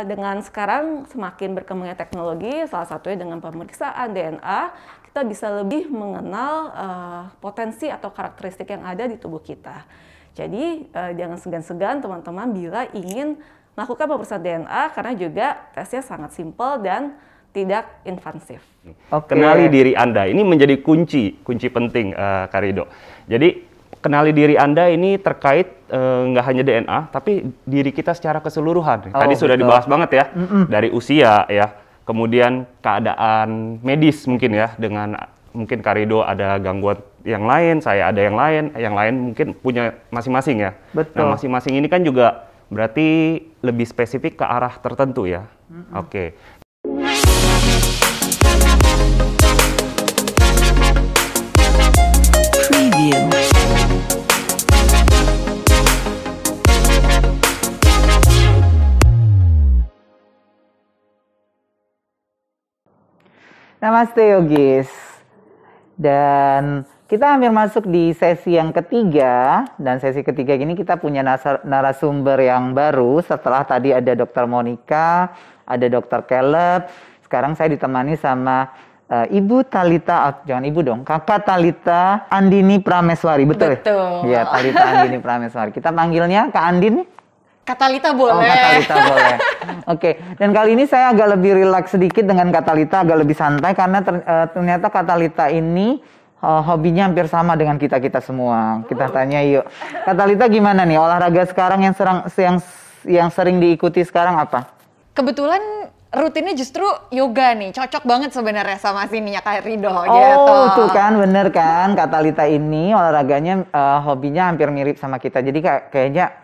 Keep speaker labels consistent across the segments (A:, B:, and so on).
A: Dengan sekarang semakin berkembangnya teknologi, salah satunya dengan pemeriksaan DNA, kita bisa lebih mengenal potensi atau karakteristik yang ada di tubuh kita. Jadi jangan segan-segan teman-teman bila ingin melakukan pemeriksaan DNA karena juga tesnya sangat simpel dan tidak invasif.
B: Kenali diri Anda, ini menjadi kunci penting, Kak Rido. Jadi kenali diri Anda ini terkait nggak hanya DNA, tapi diri kita secara keseluruhan. Tadi sudah dibahas banget ya, dari usia ya, kemudian keadaan medis mungkin ya, dengan mungkin Kak Rido ada gangguan yang lain, saya ada yang lain mungkin punya masing-masing ya.
C: Betul.
B: Nah masing-masing ini kan juga berarti lebih spesifik ke arah tertentu ya. Oke.
D: Preview.
C: Namaste Yogis. Dan kita hampir masuk di sesi yang ketiga. Dan sesi ketiga ini kita punya narasumber yang baru. Setelah tadi ada Dr. Monica, ada Dr. Caleb. Sekarang saya ditemani sama Ibu Thalita, jangan Ibu dong, Kakak Thalita Andini Prameswari, betul?
A: Betul.
C: Ya, Thalita Andini Prameswari. Kita panggilnya Kak Andin?
A: Kak Thalita boleh.
C: Oh, Kak Thalita boleh. Oke, dan kali ini saya agak lebih rileks sedikit dengan Kak Thalita, agak lebih santai karena ternyata Kak Thalita ini hobinya hampir sama dengan kita semua. Kita tanya yuk. Kak Thalita gimana nih olahraga sekarang yang sering diikuti sekarang apa?
E: Kebetulan rutinnya justru yoga nih, cocok banget sebenarnya sama sini ya Kak Rido.
C: Oh,
E: gitu.
C: tuh kan, bener kan, Kak Thalita ini olahraganya hobinya hampir mirip sama kita. Jadi kayaknya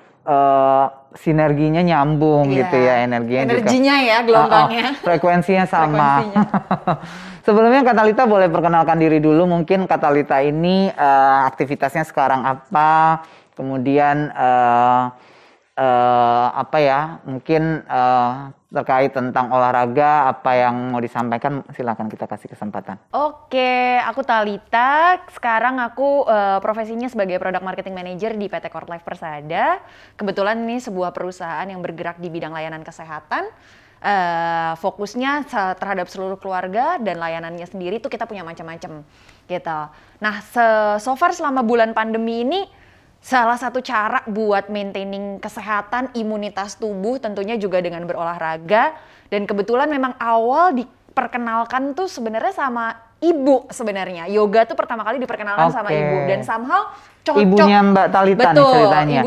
C: sinerginya nyambung gitu ya, energinya
E: ya gelombangnya.
C: Frekuensinya sama. Sebelumnya Kak Thalita boleh perkenalkan diri dulu, mungkin Kak Thalita ini aktivitasnya sekarang apa, kemudian apa ya, mungkin terkait tentang olahraga, apa yang mau disampaikan, silakan kita kasih kesempatan.
E: Oke, aku Thalita. Sekarang aku profesinya sebagai Product Marketing Manager di PT Kortlife Persada. Kebetulan ini sebuah perusahaan yang bergerak di bidang layanan kesehatan. Fokusnya terhadap seluruh keluarga dan layanannya sendiri tuh kita punya macam-macam gitu. Nah, so far selama bulan pandemi ini salah satu cara buat maintaining kesehatan, imunitas tubuh tentunya juga dengan berolahraga. Dan kebetulan memang awal diperkenalkan tuh sebenarnya sama ibu sebenarnya. Yoga tuh pertama kali diperkenalkan sama ibu dan somehow cocok.
C: Ibunya Mbak Thalita nih ceritanya.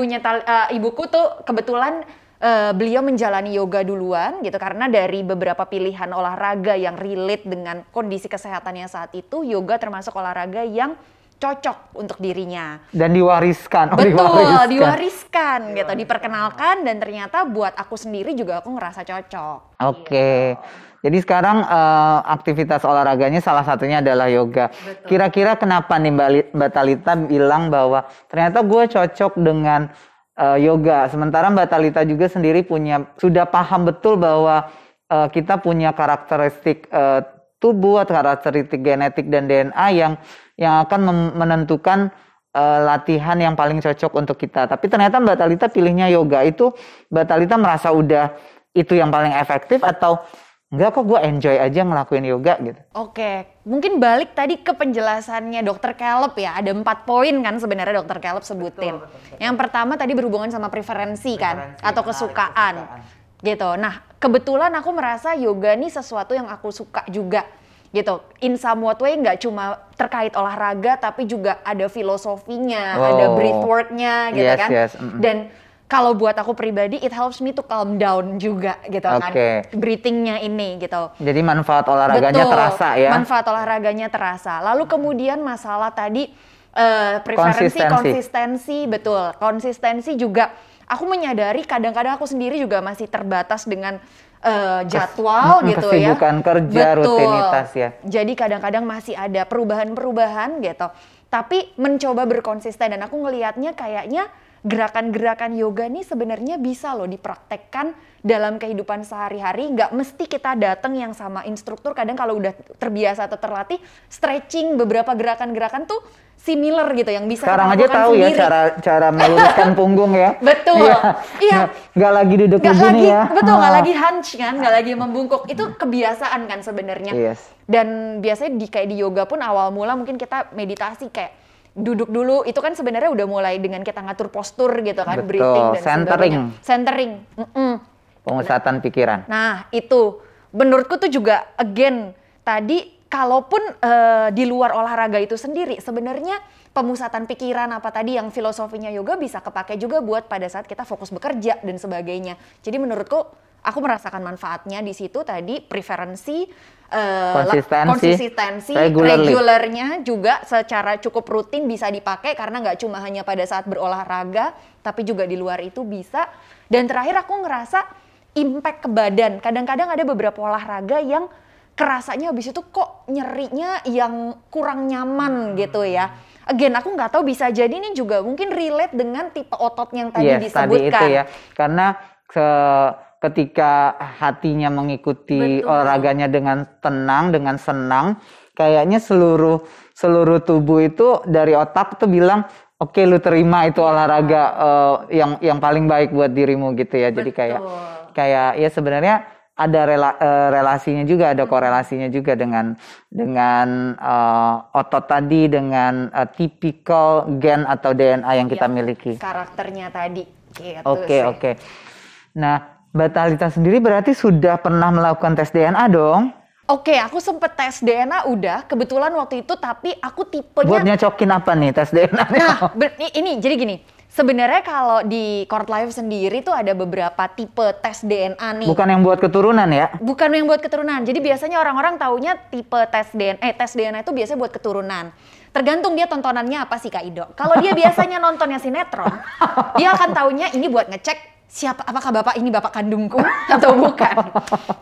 E: Ibuku tuh kebetulan beliau menjalani yoga duluan gitu karena dari beberapa pilihan olahraga yang relate dengan kondisi kesehatannya saat itu, yoga termasuk olahraga yang cocok untuk dirinya. Dan
C: diwariskan.
E: Diwariskan gitu, diperkenalkan dan ternyata buat aku sendiri juga aku ngerasa cocok.
C: Oke. Jadi sekarang aktivitas olahraganya salah satunya adalah yoga. Betul. Kira-kira kenapa nih Mbak Thalita bilang bahwa ternyata gue cocok dengan yoga. Sementara Mbak Thalita juga sendiri sudah paham betul bahwa kita punya karakteristik tubuh atau karakteristik genetik dan DNA yang akan menentukan latihan yang paling cocok untuk kita. Tapi ternyata Mbak Thalita pilihnya yoga. Itu Mbak Thalita merasa udah itu yang paling efektif atau enggak kok gue enjoy aja ngelakuin yoga gitu.
E: Oke, mungkin balik tadi ke penjelasannya Dr. Caleb ya. Ada 4 poin kan sebenarnya Dr. Caleb sebutin. Betul. Yang pertama tadi berhubungan sama preferensi kan atau kesukaan. Gitu. Nah, kebetulan aku merasa yoga ini sesuatu yang aku suka juga. Gitu, in somewhat way nggak cuma terkait olahraga tapi juga ada filosofinya, ada breathwork-nya gitu kan. Dan kalau buat aku pribadi it helps me to calm down juga gitu kan. Breathing-nya ini gitu.
C: Jadi manfaat olahraganya terasa ya.
E: Manfaat olahraganya terasa. Lalu kemudian masalah tadi konsistensi, betul. Konsistensi juga aku menyadari kadang-kadang aku sendiri juga masih terbatas dengan jadwal gitu ya.
C: Kesibukan kerja, rutinitas ya.
E: Jadi kadang-kadang masih ada perubahan-perubahan gitu. Tapi mencoba berkonsisten dan aku ngelihatnya kayaknya gerakan-gerakan yoga nih sebenarnya bisa loh dipraktekkan dalam kehidupan sehari-hari. Nggak mesti kita datang yang sama instruktur. Kadang kalau udah terbiasa atau terlatih, stretching beberapa gerakan-gerakan tuh similar gitu yang bisa
C: sekarang
E: kita
C: aja tahu
E: sendiri.
C: Ya cara meluruskan punggung ya.
E: Betul. Iya.
C: Nggak lagi duduk
E: Nggak
C: begini
E: lagi,
C: ya.
E: betul, nggak lagi hunch kan, nggak lagi membungkuk. Itu kebiasaan kan sebenarnya.
C: Yes.
E: Dan biasanya kayak di yoga pun awal mula mungkin kita meditasi kayak duduk dulu, itu kan sebenarnya udah mulai dengan kita ngatur postur gitu kan,
C: Betul,
E: breathing dan
C: centering.
E: sebagainya. Centering.
C: Pemusatan pikiran.
E: Nah itu, menurutku tuh juga again, tadi kalaupun di luar olahraga itu sendiri, sebenarnya pemusatan pikiran apa tadi yang filosofinya yoga bisa kepake juga buat pada saat kita fokus bekerja dan sebagainya. Jadi menurutku, aku merasakan manfaatnya di situ tadi, preferensi, konsistensi, regulernya juga secara cukup rutin bisa dipakai karena nggak cuma hanya pada saat berolahraga, tapi juga di luar itu bisa. Dan terakhir aku ngerasa impact ke badan. Kadang-kadang ada beberapa olahraga yang kerasanya habis itu kok nyerinya yang kurang nyaman gitu ya. Again, aku nggak tahu, bisa jadi ini juga mungkin relate dengan tipe otot yang tadi disebutkan.
C: Tadi itu ya, karena ketika hatinya mengikuti olahraganya dengan tenang, dengan senang, kayaknya seluruh tubuh itu dari otak tuh bilang, oke, lu terima itu olahraga yang paling baik buat dirimu gitu ya. Jadi kayak ya sebenarnya ada relasinya juga, ada korelasinya juga dengan otot tadi, dengan tipikal gen atau DNA yang kita miliki.
E: Karakternya tadi. Gitu
C: Oke. Nah, Mbak Thalita sendiri berarti sudah pernah melakukan tes DNA dong?
E: Oke, aku sempet tes DNA udah, kebetulan waktu itu, tapi aku tipenya...
C: Buat nyocokin apa nih tes DNA?
E: Nah, ini jadi gini, sebenarnya kalau di Court Life sendiri tuh ada beberapa tipe tes DNA nih.
C: Bukan yang buat keturunan ya?
E: Bukan yang buat keturunan, jadi biasanya orang-orang taunya tipe tes DNA itu biasanya buat keturunan. Tergantung dia tontonannya apa sih Kak Ido. Kalau dia biasanya nontonnya sinetron, dia akan taunya ini buat ngecek apakah bapak ini bapak kandungku atau bukan,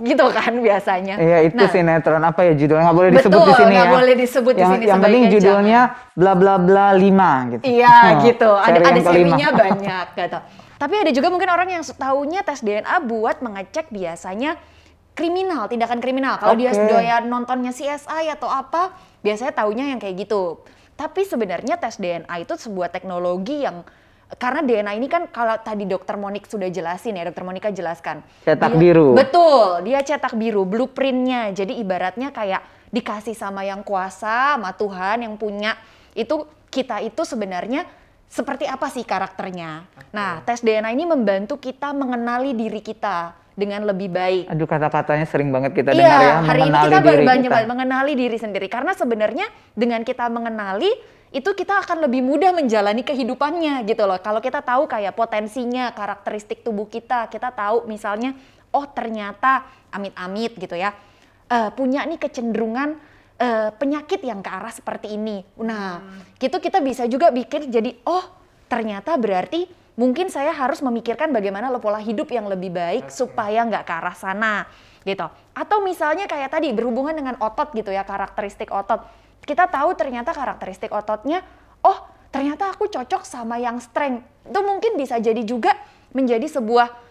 E: gitu kan biasanya.
C: Iya, itu sinetron apa ya judulnya, nggak boleh disebut di sini ya.
E: Nggak boleh disebut di sini.
C: Yang penting judulnya bla bla bla 5 gitu.
E: Iya gitu, ada serinya banyak gitu. Tapi ada juga mungkin orang yang taunya tes DNA buat mengecek biasanya kriminal, tindakan kriminal. Kalau dia doyan nontonnya CSI atau apa, biasanya taunya yang kayak gitu. Tapi sebenarnya tes DNA itu sebuah teknologi yang, karena DNA ini kan kalau tadi Dokter Monik sudah jelasin ya, Dokter Monika jelaskan.
C: Cetak biru.
E: Betul, dia cetak biru, blueprintnya. Jadi ibaratnya kayak dikasih sama yang kuasa, sama Tuhan yang punya. Itu kita itu sebenarnya seperti apa sih karakternya. Nah, tes DNA ini membantu kita mengenali diri kita dengan lebih baik.
C: Aduh, kata-katanya sering banget kita dengar ya,
E: hari ini
C: mengenali
E: kita
C: diri
E: banyak
C: kita.
E: mengenali diri sendiri. Karena sebenarnya dengan kita mengenali, itu kita akan lebih mudah menjalani kehidupannya gitu loh. Kalau kita tahu kayak potensinya, karakteristik tubuh kita tahu misalnya, oh ternyata amit-amit gitu ya, punya nih kecenderungan penyakit yang ke arah seperti ini. Nah, gitu kita bisa juga pikir jadi, oh ternyata berarti mungkin saya harus memikirkan bagaimana pola hidup yang lebih baik supaya nggak ke arah sana gitu. Atau misalnya kayak tadi berhubungan dengan otot gitu ya, karakteristik otot. Kita tahu ternyata karakteristik ototnya, oh ternyata aku cocok sama yang strength. Itu mungkin bisa jadi juga menjadi sebuah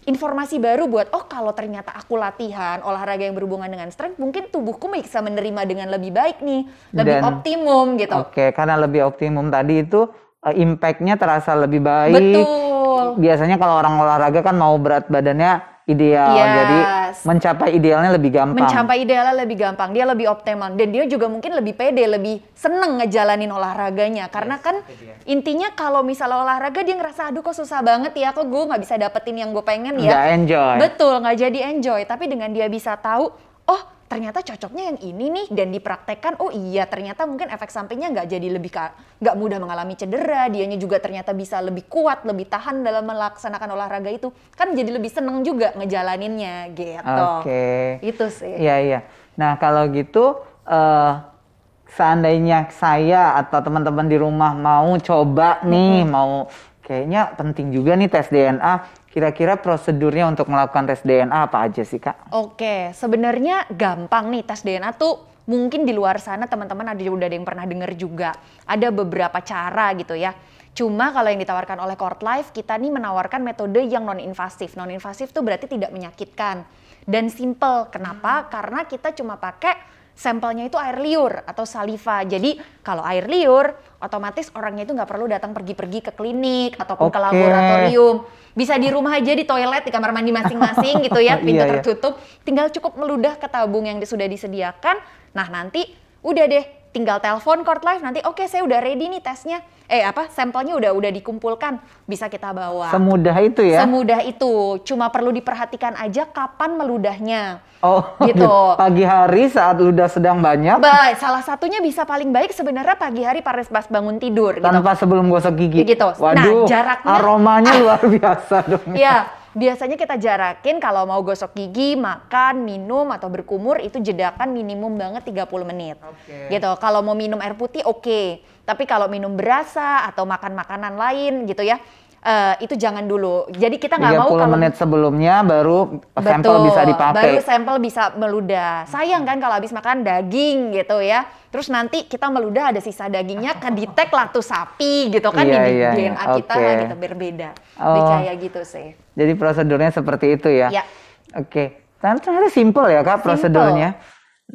E: informasi baru buat, oh kalau ternyata aku latihan olahraga yang berhubungan dengan strength, mungkin tubuhku bisa menerima dengan lebih baik nih, lebih optimum gitu.
C: Oke, karena lebih optimum tadi itu impact-nya terasa lebih baik.
E: Betul.
C: Biasanya kalau orang olahraga kan mau berat badannya ideal, jadi mencapai idealnya lebih gampang. Dia lebih optimal dan dia juga mungkin lebih pede, lebih seneng ngejalanin olahraganya. Karena kan intinya kalau misalnya olahraga dia ngerasa, aduh kok susah banget ya, kok gue nggak bisa dapetin yang gue pengen ya. Nggak enjoy.
E: Betul, nggak jadi enjoy. Tapi dengan dia bisa tahu, oh ternyata cocoknya yang ini nih, dan dipraktekkan, oh iya ternyata mungkin efek sampingnya nggak mudah mengalami cedera, dianya juga ternyata bisa lebih kuat, lebih tahan dalam melaksanakan olahraga itu, kan jadi lebih seneng juga ngejalaninnya gitu.
C: Oke.
E: Itu sih.
C: Iya. Nah kalau gitu, seandainya saya atau teman-teman di rumah mau coba nih, mau kayaknya penting juga nih tes DNA. Kira-kira prosedurnya untuk melakukan tes DNA apa aja sih Kak?
E: Oke, sebenarnya gampang nih tes DNA tuh. Mungkin di luar sana teman-teman udah ada yang pernah dengar juga. Ada beberapa cara gitu ya. Cuma kalau yang ditawarkan oleh Courtlife, kita nih menawarkan metode yang non-invasif. Non-invasif tuh berarti tidak menyakitkan dan simple. Kenapa? Karena kita cuma pakai sampelnya itu air liur atau saliva. Jadi kalau air liur, otomatis orangnya itu nggak perlu datang pergi-pergi ke klinik ataupun ke laboratorium. Bisa di rumah aja, di toilet, di kamar mandi masing-masing gitu ya, pintu tertutup. Tinggal cukup meludah ke tabung yang sudah disediakan. Nah nanti udah deh, tinggal telepon Courtlife, nanti oke, saya udah ready nih tesnya. Sampelnya udah dikumpulkan, bisa kita bawa.
C: Semudah itu ya?
E: Semudah itu, cuma perlu diperhatikan aja kapan meludahnya.
C: Oh,
E: gitu.
C: Pagi hari saat ludah sedang banyak.
E: Salah satunya bisa paling baik sebenarnya pagi hari pas bangun tidur.
C: Tanpa sebelum gosok gigi.
E: Gitu.
C: Waduh,
E: nah, jaraknya,
C: aromanya luar biasa dong.
E: Ya, biasanya kita jarakin kalau mau gosok gigi, makan, minum, atau berkumur, itu jedakan minimum banget 30 menit. Gitu. Kalau mau minum air putih, oke. Tapi kalau minum berasa atau makan makanan lain gitu ya, itu jangan dulu. Jadi kita nggak mau
C: 30 menit sebelumnya baru sampel bisa dipakai.
E: Baru sampel bisa meludah. Sayang kan kalau habis makan daging gitu ya. Terus nanti kita meludah ada sisa dagingnya, kedetek lah tuh sapi gitu kan, di DNA kita gitu berbeda. Kayak gitu sih.
C: Jadi prosedurnya seperti itu ya?
E: Ya.
C: Oke. Ternyata simple ya Kak prosedurnya.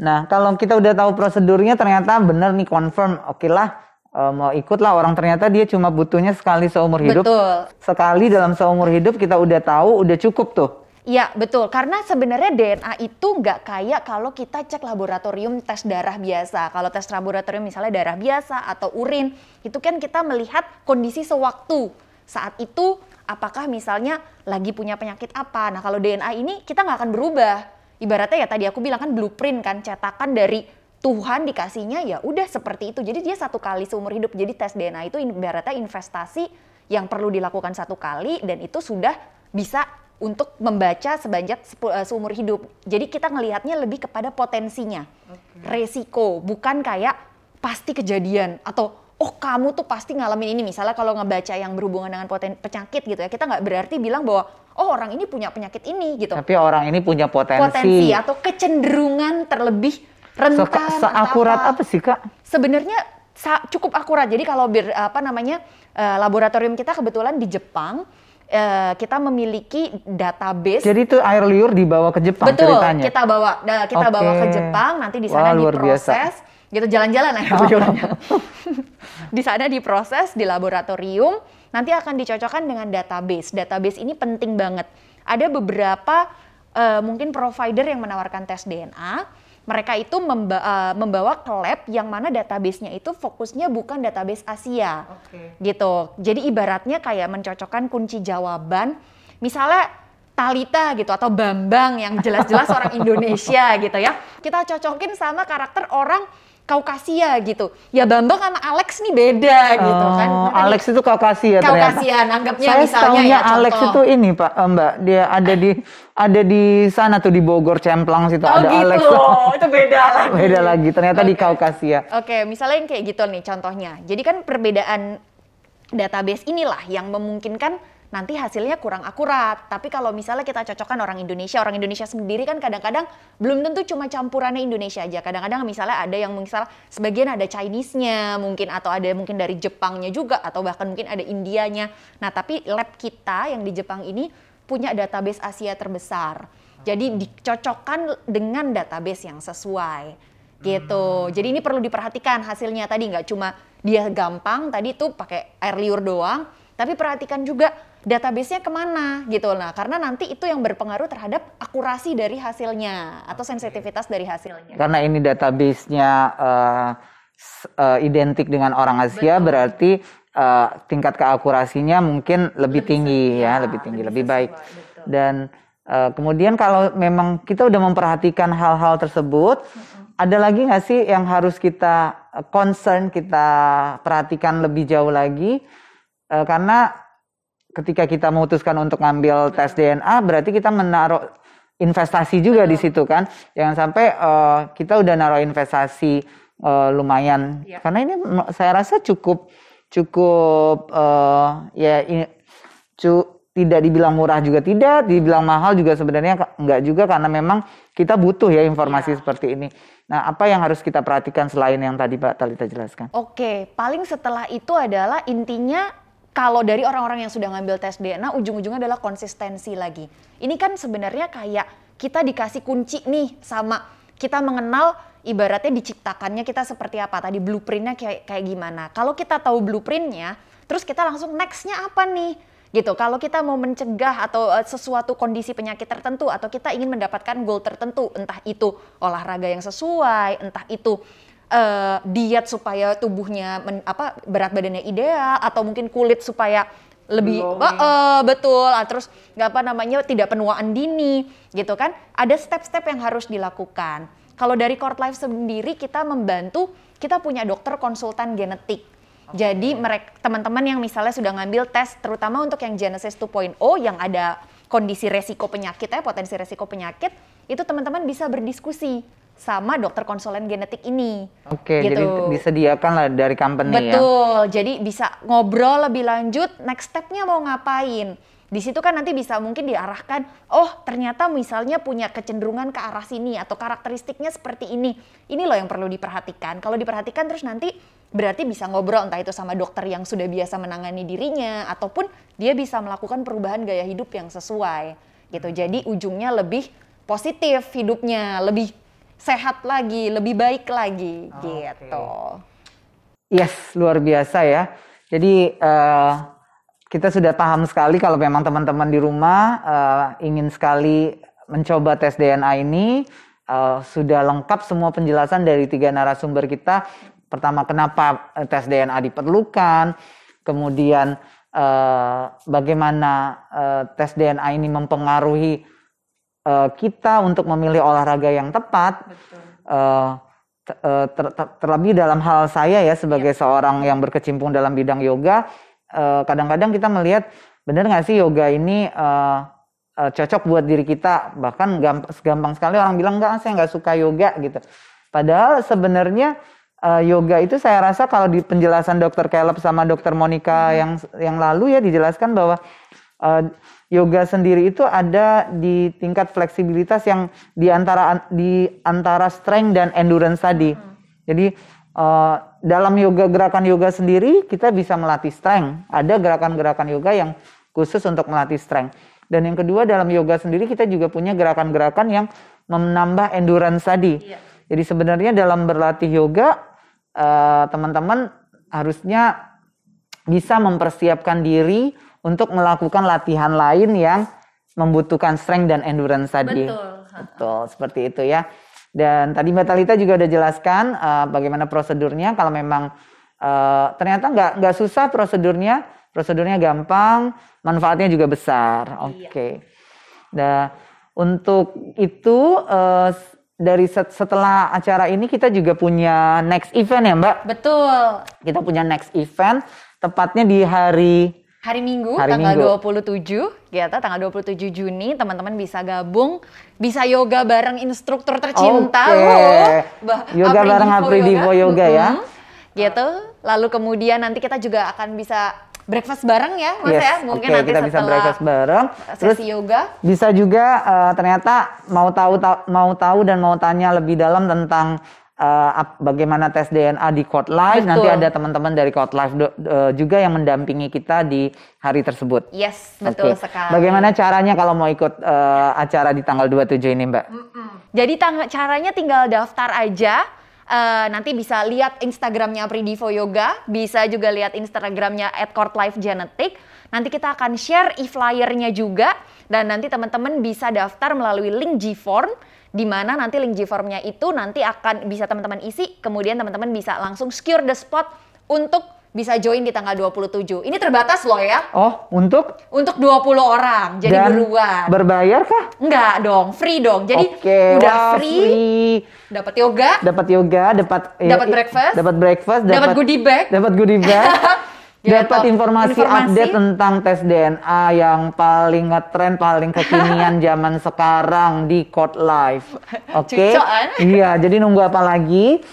C: Nah kalau kita udah tahu prosedurnya ternyata benar nih, confirm, oke lah. Mau ikut lah, orang ternyata dia cuma butuhnya sekali seumur hidup.
E: Betul.
C: Sekali dalam seumur hidup kita udah tahu, udah cukup tuh.
E: Iya betul, karena sebenarnya DNA itu nggak kayak kalau kita cek laboratorium tes darah biasa. Kalau tes laboratorium misalnya darah biasa atau urin, itu kan kita melihat kondisi sewaktu. Saat itu apakah misalnya lagi punya penyakit apa. Nah kalau DNA ini kita nggak akan berubah. Ibaratnya ya tadi aku bilang kan blueprint kan, cetakan dari Tuhan dikasihnya ya udah seperti itu. Jadi dia satu kali seumur hidup. Jadi tes DNA itu ibaratnya investasi yang perlu dilakukan satu kali dan itu sudah bisa untuk membaca sebanyak seumur hidup. Jadi kita ngelihatnya lebih kepada potensinya, resiko, bukan kayak pasti kejadian atau oh kamu tuh pasti ngalamin ini. Misalnya kalau ngebaca yang berhubungan dengan penyakit gitu ya, kita nggak berarti bilang bahwa oh orang ini punya penyakit ini gitu.
C: Tapi orang ini punya potensi
E: atau kecenderungan terlebih rentan.
C: Seakurat apa sih Kak?
E: Sebenarnya cukup akurat. Jadi kalau laboratorium kita kebetulan di Jepang, kita memiliki database. Jadi
C: itu air liur dibawa ke Jepang.
E: Betul,
C: ceritanya?
E: kita bawa ke Jepang, nanti di sana diproses. Gitu jalan-jalan air liurnya. Di sana diproses di laboratorium, nanti akan dicocokkan dengan database. Database ini penting banget. Ada beberapa mungkin provider yang menawarkan tes DNA. Mereka itu membawa ke lab yang mana database-nya itu fokusnya bukan database Asia. Gitu. Jadi ibaratnya kayak mencocokkan kunci jawaban. Misalnya Talita gitu atau Bambang yang jelas-jelas orang Indonesia gitu ya. Kita cocokin sama karakter orang Kaukasia gitu. Ya Bambang sama Alex nih beda gitu kan.
C: Alex itu Kaukasia ternyata.
E: Kaukasia, anggapnya
C: saya
E: misalnya ya contoh.
C: Alex itu ini Pak, Mbak. Dia ada di sana tuh di Bogor Cemplang situ ada
E: gitu.
C: Alex.
E: Itu beda lagi.
C: Beda lagi. Ternyata di Kaukasia.
E: Oke, misalnya yang kayak gitu nih contohnya. Jadi kan perbedaan database inilah yang memungkinkan nanti hasilnya kurang akurat. Tapi kalau misalnya kita cocokkan orang Indonesia sendiri kan kadang-kadang belum tentu cuma campurannya Indonesia aja. Kadang-kadang misalnya ada yang misalnya sebagian ada Chinese-nya mungkin, atau ada mungkin dari Jepangnya juga, atau bahkan mungkin ada Indianya. Nah tapi lab kita yang di Jepang ini punya database Asia terbesar. Jadi dicocokkan dengan database yang sesuai gitu. Jadi ini perlu diperhatikan hasilnya tadi, nggak cuma dia gampang tadi tuh pakai air liur doang, tapi perhatikan juga database-nya kemana gitu. Nah, karena nanti itu yang berpengaruh terhadap akurasi dari hasilnya atau sensitivitas dari hasilnya.
C: Karena ini database-nya identik dengan orang Asia, berarti tingkat keakurasinya mungkin lebih tinggi ya, lebih tinggi, lebih baik. Dan kemudian kalau memang kita udah memperhatikan hal-hal tersebut, ada lagi nggak sih yang harus kita concern, kita perhatikan lebih jauh lagi? Karena ketika kita memutuskan untuk ngambil tes DNA, berarti kita menaruh investasi juga di situ kan. Jangan sampai kita udah naruh investasi lumayan. Karena ini saya rasa cukup tidak dibilang murah juga tidak, dibilang mahal juga sebenarnya enggak juga, karena memang kita butuh ya informasi seperti ini. Nah, apa yang harus kita perhatikan selain yang tadi Mbak Talita jelaskan?
E: Oke, paling setelah itu adalah intinya kalau dari orang-orang yang sudah ngambil tes DNA, ujung-ujungnya adalah konsistensi lagi. Ini kan sebenarnya kayak kita dikasih kunci nih sama kita mengenal ibaratnya diciptakannya kita seperti apa, tadi blueprintnya kayak gimana. Kalau kita tahu blueprintnya, terus kita langsung next-nya apa nih? Gitu. Kalau kita mau mencegah atau sesuatu kondisi penyakit tertentu atau kita ingin mendapatkan goal tertentu, entah itu olahraga yang sesuai, entah itu diet supaya tubuhnya berat badannya ideal, atau mungkin kulit supaya lebih betul, terus tidak penuaan dini gitu kan. Ada step-step yang harus dilakukan. Kalau dari Court Life sendiri kita membantu, kita punya dokter konsultan genetik. Jadi teman-teman yang misalnya sudah ngambil tes, terutama untuk yang Genesis 2.0 yang ada kondisi resiko penyakit potensi resiko penyakit, itu teman-teman bisa berdiskusi sama dokter konsulen genetik ini.
C: Oke,
E: gitu.
C: Jadi disediakan lah dari company ya.
E: Betul, jadi bisa ngobrol lebih lanjut, next step-nya mau ngapain. Di situ kan nanti bisa mungkin diarahkan, oh ternyata misalnya punya kecenderungan ke arah sini atau karakteristiknya seperti ini. Ini loh yang perlu diperhatikan. Kalau diperhatikan terus nanti berarti bisa ngobrol entah itu sama dokter yang sudah biasa menangani dirinya ataupun dia bisa melakukan perubahan gaya hidup yang sesuai. Gitu. Jadi ujungnya lebih positif hidupnya, lebih sehat lagi, lebih baik lagi, gitu.
C: Yes, luar biasa ya. Jadi kita sudah paham sekali kalau memang teman-teman di rumah ingin sekali mencoba tes DNA ini, sudah lengkap semua penjelasan dari 3 narasumber kita. Pertama, kenapa tes DNA diperlukan, kemudian bagaimana tes DNA ini mempengaruhi kita untuk memilih olahraga yang tepat. Terlebih dalam hal saya ya sebagai seorang yang berkecimpung dalam bidang yoga, kadang-kadang kita melihat benar nggak sih yoga ini cocok buat diri kita. Bahkan gampang sekali orang bilang enggak, saya nggak suka yoga gitu. Padahal sebenarnya yoga itu saya rasa kalau di penjelasan Dr. Caleb sama Dr. Monica yang lalu ya dijelaskan bahwa yoga sendiri itu ada di tingkat fleksibilitas yang di antara strength dan endurance tadi. Jadi dalam gerakan yoga sendiri kita bisa melatih strength. Ada gerakan-gerakan yoga yang khusus untuk melatih strength. Dan yang kedua, dalam yoga sendiri kita juga punya gerakan-gerakan yang menambah endurance tadi. Iya. Jadi sebenarnya dalam berlatih yoga teman-teman harusnya bisa mempersiapkan diri untuk melakukan latihan lain yang membutuhkan strength dan endurance tadi. Betul, seperti itu ya. Dan tadi Mbak Thalita juga udah jelaskan bagaimana prosedurnya. Kalau memang ternyata nggak susah prosedurnya gampang, manfaatnya juga besar. Oke. Nah, untuk itu dari setelah acara ini kita juga punya next event ya Mbak?
E: Betul.
C: Kita punya next event, tepatnya di hari
E: Minggu, tanggal 27, tanggal 27 Juni, teman-teman bisa gabung, bisa yoga bareng instruktur tercinta.
C: Yoga bareng Apri Divo Yoga ya.
E: Gitu. Lalu kemudian nanti kita juga akan bisa breakfast bareng ya, Mas ya. Mungkin nanti
C: kita bisa breakfast bareng.
E: Sesi yoga.
C: Bisa juga ternyata mau tahu dan mau tanya lebih dalam tentang bagaimana tes DNA di Court Life. Betul. Nanti ada teman-teman dari Court Life juga yang mendampingi kita di hari tersebut.
E: Yes, betul sekali.
C: Bagaimana caranya kalau mau ikut acara di tanggal 27 ini, Mbak?
E: Jadi caranya tinggal daftar aja. Nanti bisa lihat Instagramnya Apri Divo Yoga, bisa juga lihat Instagramnya @CourtLifeGenetic. Nanti kita akan share e-flyernya juga, dan nanti teman-teman bisa daftar melalui link G-Form, di mana nanti link G-Formnya itu nanti akan bisa teman-teman isi, kemudian teman-teman bisa langsung secure the spot untuk bisa join di tanggal 27. Ini terbatas loh ya.
C: Oh, untuk
E: 20 orang. Jadi beruan.
C: Berbayar kah?
E: Enggak dong, free dong. Jadi udah free. Dapat yoga, dapat breakfast, dapat goodie bag. Dapat informasi update tentang tes DNA yang paling ngetrend, paling kekinian zaman sekarang di Court Life. Oke. Iya, jadi nunggu apa lagi?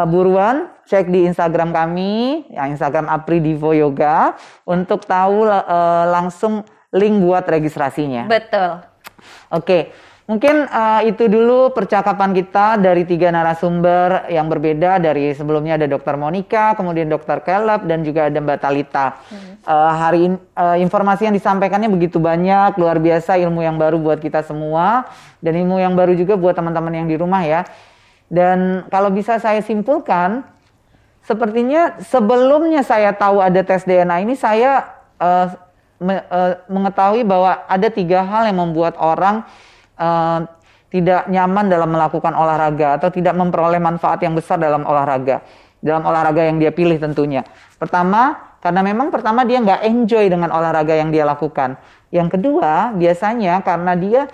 E: Buruan cek di Instagram kami, Instagram Apri Divo Yoga, untuk tahu langsung link buat registrasinya. Betul.
C: Oke. Mungkin itu dulu percakapan kita dari 3 narasumber yang berbeda. Dari sebelumnya ada Dr. Monica, kemudian Dr. Caleb, dan juga ada Mbak Talita. Hari ini informasi yang disampaikannya begitu banyak, luar biasa, ilmu yang baru buat kita semua, dan ilmu yang baru juga buat teman-teman yang di rumah ya. Dan kalau bisa saya simpulkan, sepertinya sebelumnya saya tahu ada tes DNA ini, saya mengetahui bahwa ada 3 hal yang membuat orang tidak nyaman dalam melakukan olahraga atau tidak memperoleh manfaat yang besar dalam olahraga yang dia pilih tentunya. Pertama, karena memang dia nggak enjoy dengan olahraga yang dia lakukan. Yang kedua, biasanya karena dia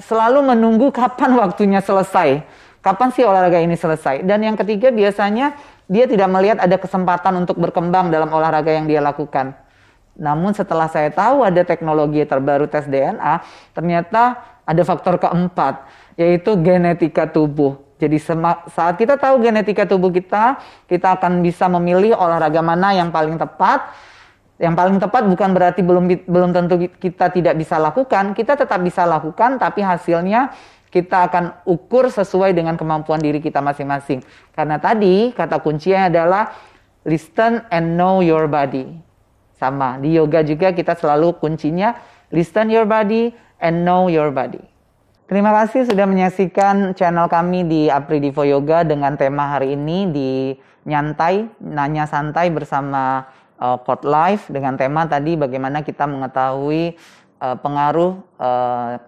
C: selalu menunggu kapan waktunya selesai, kapan sih olahraga ini selesai. Dan yang ketiga, biasanya dia tidak melihat ada kesempatan untuk berkembang dalam olahraga yang dia lakukan. Namun setelah saya tahu ada teknologi terbaru tes DNA, ternyata ada faktor keempat, yaitu genetika tubuh. Jadi saat kita tahu genetika tubuh kita akan bisa memilih olahraga mana yang paling tepat. Yang paling tepat bukan berarti belum tentu kita tidak bisa lakukan, kita tetap bisa lakukan, tapi hasilnya kita akan ukur sesuai dengan kemampuan diri kita masing-masing. Karena tadi kata kuncinya adalah listen and know your body. Sama, di yoga juga kita selalu kuncinya listen your body and know your body. Terima kasih sudah menyaksikan channel kami di Apridivo Yoga dengan tema hari ini di Nanya Santai bersama Court Life, dengan tema tadi bagaimana kita mengetahui pengaruh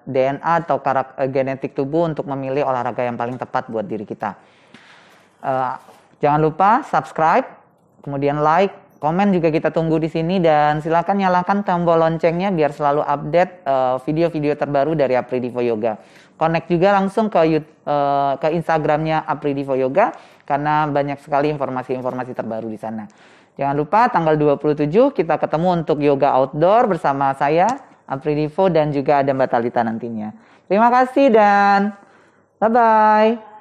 C: DNA atau genetik tubuh untuk memilih olahraga yang paling tepat buat diri kita. Jangan lupa subscribe, kemudian like, komen juga kita tunggu di sini, dan silakan nyalakan tombol loncengnya biar selalu update video-video terbaru dari Apridivo Yoga. Connect juga langsung ke Instagramnya Apridivo Yoga karena banyak sekali informasi-informasi terbaru di sana. Jangan lupa tanggal 27 kita ketemu untuk yoga outdoor bersama saya, Apridivo, dan juga ada Mbak Talita nantinya. Terima kasih dan bye-bye.